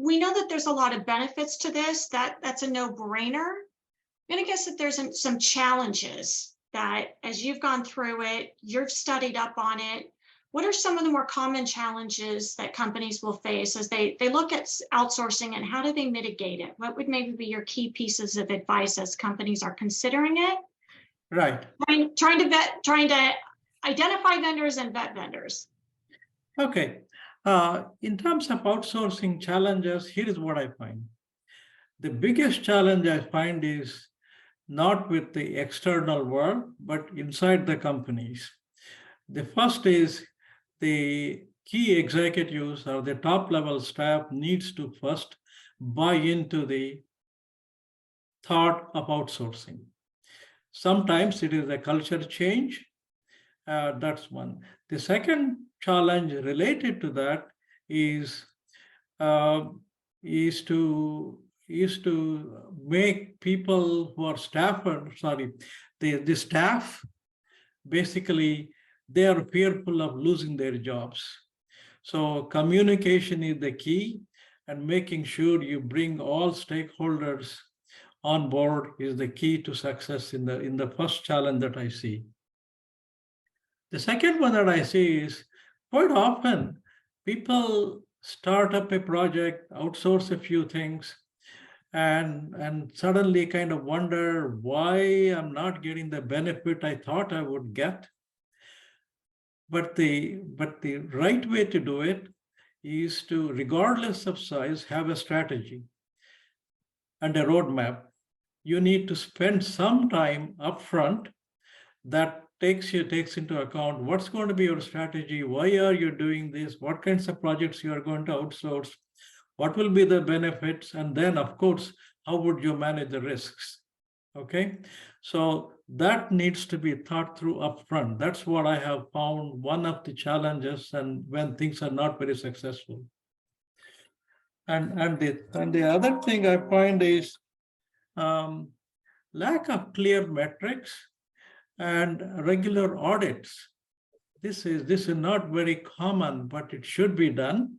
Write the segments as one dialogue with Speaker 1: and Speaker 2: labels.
Speaker 1: we know that there's a lot of benefits to this. That's a no-brainer. I'm going to guess that there's some challenges that, as you've gone through it, you've studied up on it. What are some of the more common challenges that companies will face as they look at outsourcing, and how do they mitigate it? What would maybe be your key pieces of advice as companies are considering it?
Speaker 2: Right.
Speaker 1: Trying to identify vendors and vet vendors.
Speaker 2: Okay. In terms of outsourcing challenges, here is what I find. The biggest challenge I find is not with the external world, but inside the companies. The first is the key executives or the top level staff needs to first buy into the thought of outsourcing. Sometimes it is a culture change. That's one. The second challenge related to that is to make people who are the staff, basically, they are fearful of losing their jobs. So communication is the key, and making sure you bring all stakeholders on board is the key to success in the first challenge that I see. The second one that I see is quite often people start up a project, outsource a few things, and suddenly kind of wonder why I'm not getting the benefit I thought I would get. But the right way to do it is to, regardless of size, have a strategy and a roadmap. You need to spend some time upfront that takes into account what's going to be your strategy, why are you doing this, what kinds of projects you are going to outsource, what will be the benefits, and then, of course, how would you manage the risks? Okay, so that needs to be thought through upfront. That's what I have found one of the challenges, and when things are not very successful. And the other thing I find is lack of clear metrics and regular audits. This is not very common, but it should be done.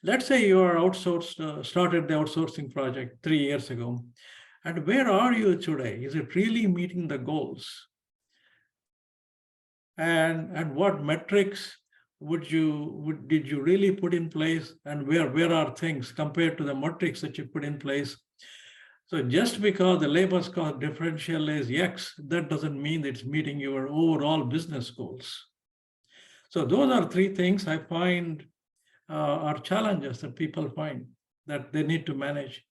Speaker 2: Let's say you are started the outsourcing project 3 years ago. And where are you today? Is it really meeting the goals? And what metrics did you really put in place? And where are things compared to the metrics that you put in place? So just because the labor cost differential is X, that doesn't mean it's meeting your overall business goals. So those are three things I find are challenges that people find that they need to manage.